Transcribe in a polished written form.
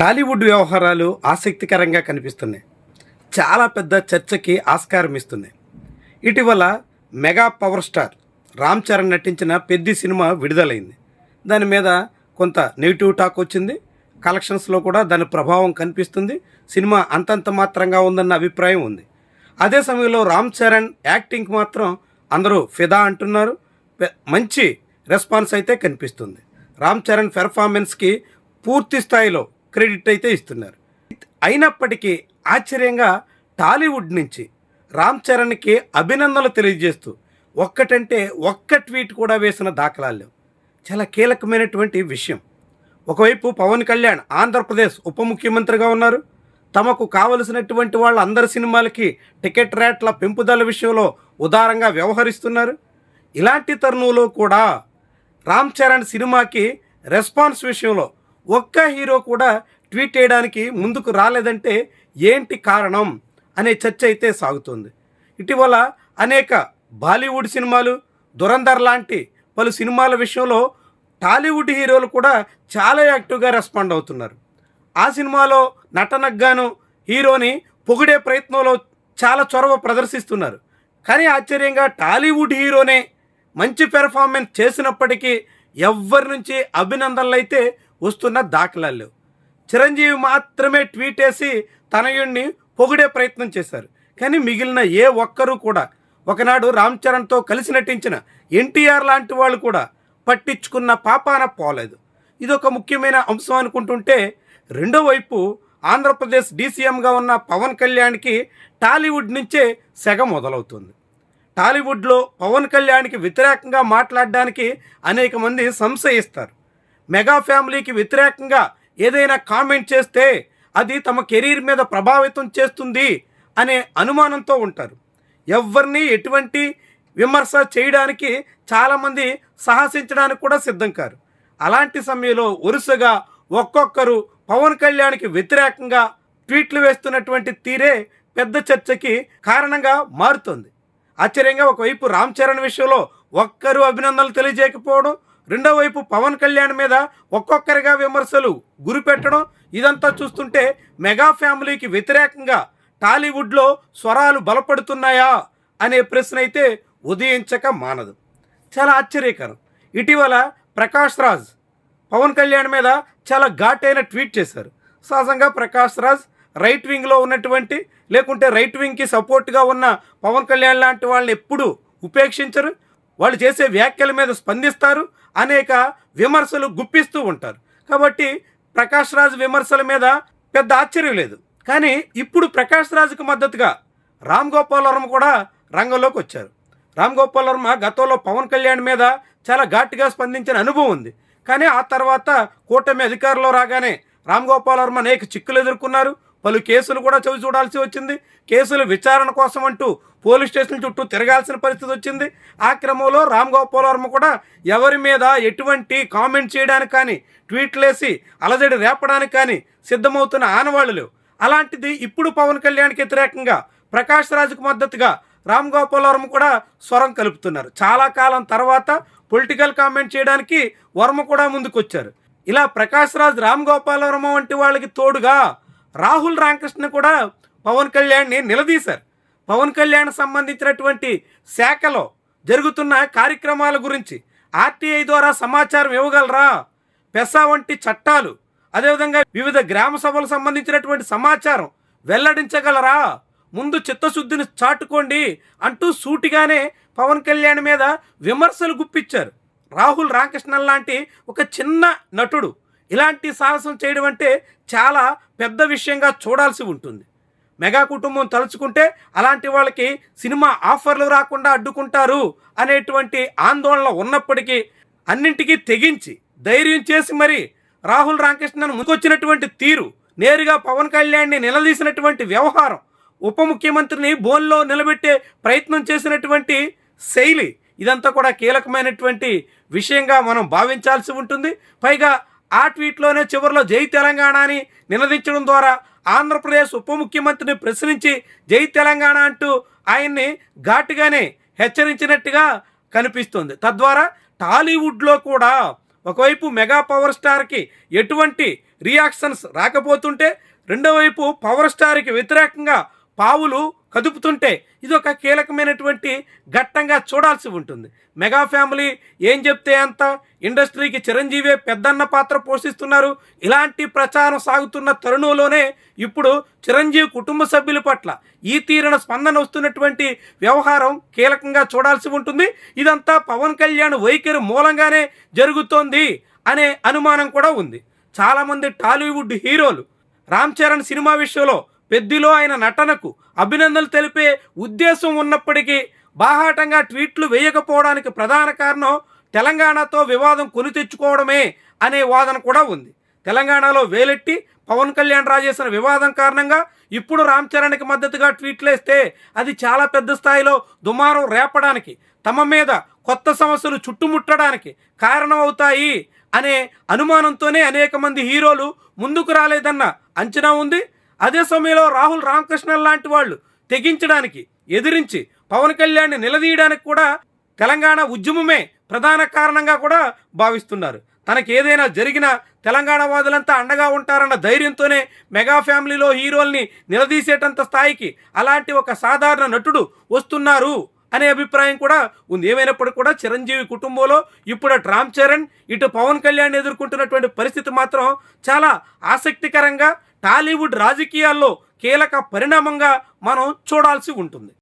టాలీవుడ్ వ్యవహారాలు ఆసక్తికరంగా కనిపిస్తున్నాయి. చాలా పెద్ద చర్చకి ఆస్కారం ఇస్తున్నాయి. ఇటీవల mega power star Ram Charan నటించిన పెద్ది సినిమా విడుదలైంది. దాని మీద కొంత నెగిటివ్ టాక్ వచ్చింది. కలెక్షన్స్లో కూడా దాని ప్రభావం కనిపిస్తుంది. సినిమా అంతంత మాత్రంగా ఉందన్న అభిప్రాయం ఉంది. అదే సమయంలో రామ్ చరణ్ యాక్టింగ్ మాత్రం అందరూ ఫిదా అంటున్నారు. మంచి రెస్పాన్స్ అయితే కనిపిస్తుంది. రామ్ చరణ్ పెర్ఫార్మెన్స్కి పూర్తి స్థాయిలో క్రెడిట్ అయితే ఇస్తున్నారు. అయినప్పటికీ ఆశ్చర్యంగా టాలీవుడ్ నుంచి రామ్ చరణ్కి అభినందనలు తెలియజేస్తూ ఒక్కటంటే ఒక్క ట్వీట్ కూడా వేసిన దాఖలాలు లేవు. చాలా కీలకమైనటువంటి విషయం. ఒకవైపు పవన్ కళ్యాణ్ ఆంధ్రప్రదేశ్ ఉప ముఖ్యమంత్రిగా ఉన్నారు. తమకు కావలసినటువంటి వాళ్ళ అందరి సినిమాలకి టికెట్ రేట్ల పెంపుదల విషయంలో ఉదారంగా వ్యవహరిస్తున్నారు. ఇలాంటి తరుణంలో కూడా రామ్ చరణ్ సినిమాకి రెస్పాన్స్ విషయంలో ఒక్క హీరో కూడా ట్వీట్ చేయడానికి ముందుకు రాలేదంటే ఏంటి కారణం అనే చర్చ అయితే సాగుతుంది. ఇటీవల అనేక బాలీవుడ్ సినిమాలు, దురంధర్ లాంటి పలు సినిమాల విషయంలో టాలీవుడ్ హీరోలు కూడా చాలా యాక్టివ్గా రెస్పాండ్ అవుతున్నారు. ఆ సినిమాలో నటనకు గాను హీరోని పొగిడే ప్రయత్నంలో చాలా చొరవ ప్రదర్శిస్తున్నారు. కానీ ఆశ్చర్యంగా టాలీవుడ్ హీరోనే మంచి పెర్ఫార్మెన్స్ చేసినప్పటికీ ఎవ్వరి నుంచి అభినందనలు అయితే వస్తున్న దాఖలాలు లేవు. చిరంజీవి మాత్రమే ట్వీట్ వేసి తనయుడిని పొగిడే ప్రయత్నం చేశారు. కానీ మిగిలిన ఏ ఒక్కరూ కూడా, ఒకనాడు రామ్ చరణ్తో కలిసి నటించిన ఎన్టీఆర్ లాంటి వాళ్ళు కూడా పట్టించుకున్న పాపాన పోలేదు. ఇదొక ముఖ్యమైన అంశం అనుకుంటుంటే, రెండో వైపు ఆంధ్రప్రదేశ్ డీసీఎంగా ఉన్న పవన్ కళ్యాణ్కి టాలీవుడ్ నుంచే సెగ మొదలవుతుంది. టాలీవుడ్లో పవన్ కళ్యాణ్కి వ్యతిరేకంగా మాట్లాడడానికి అనేక మంది సంశయిస్తారు. మెగా ఫ్యామిలీకి వ్యతిరేకంగా ఏదైనా కామెంట్ చేస్తే అది తమ కెరీర్ మీద ప్రభావితం చేస్తుంది అనే అనుమానంతో ఉంటారు. ఎవరిని ఎటువంటి విమర్శ చేయడానికి చాలామంది సాహసించడానికి కూడా సిద్ధం కారు. అలాంటి సమయంలో వరుసగా ఒక్కొక్కరు పవన్ కళ్యాణ్కి వ్యతిరేకంగా ట్వీట్లు వేస్తున్నటువంటి తీరే పెద్ద చర్చకి కారణంగా మారుతుంది. ఆశ్చర్యంగా ఒకవైపు రామ్ చరణ్ విషయంలో ఒక్కరు అభినందనలు తెలియజేయకపోవడం, రెండో వైపు పవన్ కళ్యాణ్ మీద ఒక్కొక్కరిగా విమర్శలు గురిపెట్టడం, ఇదంతా చూస్తుంటే మెగా ఫ్యామిలీకి వ్యతిరేకంగా టాలీవుడ్లో స్వరాలు బలపడుతున్నాయా అనే ప్రశ్న అయితే ఉదయించక మానదు. చాలా ఆశ్చర్యకరం. ఇటీవల ప్రకాష్ రాజ్ పవన్ కళ్యాణ్ మీద చాలా ఘాటైన ట్వీట్ చేశారు. సహజంగా ప్రకాష్ రాజ్ రైట్ వింగ్లో ఉన్నటువంటి, లేకుంటే రైట్ వింగ్కి సపోర్ట్గా ఉన్న పవన్ కళ్యాణ్ లాంటి వాళ్ళని ఎప్పుడూ ఉపేక్షించరు. వాళ్ళు చేసే వ్యాఖ్యల మీద స్పందిస్తారు, అనేక విమర్శలు గుప్పిస్తూ ఉంటారు. కాబట్టి ప్రకాష్ రాజ్ విమర్శల మీద పెద్ద ఆశ్చర్యం లేదు. కానీ ఇప్పుడు ప్రకాష్ రాజ్కి మద్దతుగా రామ్ గోపాల్ వర్మ కూడా రంగంలోకి వచ్చారు. రామ్ గోపాల్ వర్మ గతంలో పవన్ కళ్యాణ్ మీద చాలా ఘాటుగా స్పందించిన అనుభవం ఉంది. కానీ ఆ తర్వాత కూటమి అధికారంలో రాగానే రామ్ గోపాల్ వర్మ అనేక చిక్కులు ఎదుర్కొన్నారు. పలు కేసులు కూడా చవి చూడాల్సి వచ్చింది. కేసుల విచారణ కోసం అంటూ పోలీస్ స్టేషన్ చుట్టూ తిరగాల్సిన పరిస్థితి వచ్చింది. ఆ క్రమంలో రామ్ గోపాల్ వర్మ కూడా ఎవరి మీద ఎటువంటి కామెంట్ చేయడానికి కానీ, ట్వీట్లేసి అలజడి రేపడానికి కానీ సిద్ధమవుతున్న ఆనవాళ్లు లేవు. అలాంటిది ఇప్పుడు పవన్ కళ్యాణ్కి వ్యతిరేకంగా ప్రకాష్ రాజ్కు మద్దతుగా రామ్ గోపాల్ వర్మ కూడా స్వరం కలుపుతున్నారు. చాలా కాలం తర్వాత పొలిటికల్ కామెంట్ చేయడానికి వర్మ కూడా ముందుకొచ్చారు. ఇలా ప్రకాష్ రాజ్, రామ్ గోపాల్ వర్మ వంటి వాళ్ళకి తోడుగా రాహుల్ రామకృష్ణ కూడా పవన్ కళ్యాణ్ని నిలదీశారు. పవన్ కళ్యాణ్ సంబంధించినటువంటి శాఖలో జరుగుతున్న కార్యక్రమాల గురించి ఆర్టీఐ ద్వారా సమాచారం ఇవ్వగలరా, పెసా వంటి చట్టాలు, అదేవిధంగా వివిధ గ్రామ సభలకు సంబంధించినటువంటి సమాచారం వెల్లడించగలరా, ముందు చిత్తశుద్ధిని చాటుకోండి అంటూ సూటిగానే పవన్ కళ్యాణ్ మీద విమర్శలు గుప్పించారు. రాహుల్ రామకృష్ణ లాంటి ఒక చిన్న నటుడు ఇలాంటి సాహసం చేయడం అంటే చాలా పెద్ద విషయంగా చూడాల్సి ఉంటుంది. మెగా కుటుంబం తలుచుకుంటే అలాంటి వాళ్ళకి సినిమా ఆఫర్లు రాకుండా అడ్డుకుంటారు అనేటువంటి ఆందోళన ఉన్నప్పటికీ అన్నింటికీ తెగించి ధైర్యం చేసి మరి రాహుల్ రామకృష్ణను ముందుకొచ్చినటువంటి తీరు, నేరుగా పవన్ కళ్యాణ్ని నిలదీసినటువంటి వ్యవహారం, ఉప ముఖ్యమంత్రిని బోన్లో నిలబెట్టే ప్రయత్నం చేసినటువంటి శైలి, ఇదంతా కూడా కీలకమైనటువంటి విషయంగా మనం భావించాల్సి ఉంటుంది. పైగా ఆ ట్వీట్లోనే చివరిలో జై తెలంగాణ అని నినదించడం ద్వారా ఆంధ్రప్రదేశ్ ఉప ముఖ్యమంత్రిని ప్రశ్నించి జై తెలంగాణ అంటూ ఆయన్ని ఘాటుగానే హెచ్చరించినట్టుగా కనిపిస్తుంది. తద్వారా టాలీవుడ్లో కూడా ఒకవైపు మెగా పవర్ స్టార్కి ఎటువంటి రియాక్షన్స్ రాకపోతుంటే, రెండో వైపు పవర్ స్టార్కి వ్యతిరేకంగా పావులు కదుపుతుంటే ఇది ఒక కీలకమైనటువంటి ఘట్టంగా చూడాల్సి ఉంటుంది. మెగా ఫ్యామిలీ ఏం చెప్తే అంత, ఇండస్ట్రీకి చిరంజీవే పెద్దన్న పాత్ర పోషిస్తున్నారు. ఇలాంటి ప్రచారం సాగుతున్న తరుణంలోనే ఇప్పుడు చిరంజీవి కుటుంబ సభ్యుల పట్ల ఈ తీరన స్పందన వస్తున్నటువంటి వ్యవహారం కీలకంగా చూడాల్సి ఉంటుంది. ఇదంతా పవన్ కళ్యాణ్ వైఖరి మూలంగానే జరుగుతోంది అనే అనుమానం కూడా ఉంది. చాలామంది టాలీవుడ్ హీరోలు రామ్ చరణ్ సినిమా విషయంలో పెద్దిలో ఆయన నటనకు అభినందనలు తెలిపే ఉద్దేశం ఉన్నప్పటికీ బాహాటంగా ట్వీట్లు వేయకపోవడానికి ప్రధాన కారణం తెలంగాణతో వివాదం కొని తెచ్చుకోవడమే అనే వాదన కూడా ఉంది. తెలంగాణలో వేలెట్టి పవన్ కళ్యాణ్ రాజేసిన వివాదం కారణంగా ఇప్పుడు రామ్ చరణ్కి మద్దతుగా ట్వీట్లు వేస్తే అది చాలా పెద్ద స్థాయిలో దుమారం రేపడానికి, తమ మీద కొత్త సమస్యలు చుట్టుముట్టడానికి కారణమవుతాయి అనే అనుమానంతోనే అనేక మంది హీరోలు ముందుకు రాలేదన్న అంచనా ఉంది. అదే సమయంలో రాహుల్ రామకృష్ణ లాంటి వాళ్ళు తెగించడానికి, ఎదిరించి పవన్ కళ్యాణ్ని నిలదీయడానికి కూడా తెలంగాణ ఉద్యమమే ప్రధాన కారణంగా కూడా భావిస్తున్నారు. తనకి ఏదైనా జరిగినా తెలంగాణ వాదులంతా అండగా ఉంటారన్న ధైర్యంతోనే మెగా ఫ్యామిలీలో హీరోల్ని నిలదీసేటంత స్థాయికి అలాంటి ఒక సాధారణ నటుడు వస్తున్నారు అనే అభిప్రాయం కూడా ఉంది. ఏమైనప్పటికీ కూడా చిరంజీవి కుటుంబంలో ఇప్పుడు అటు రామ్ చరణ్, ఇటు పవన్ కళ్యాణ్ ఎదుర్కొంటున్నటువంటి పరిస్థితి మాత్రం చాలా ఆసక్తికరంగా టాలీవుడ్ రాజకీయాల్లో కీలక పరిణామంగా మనం చూడాల్సి ఉంటుంది.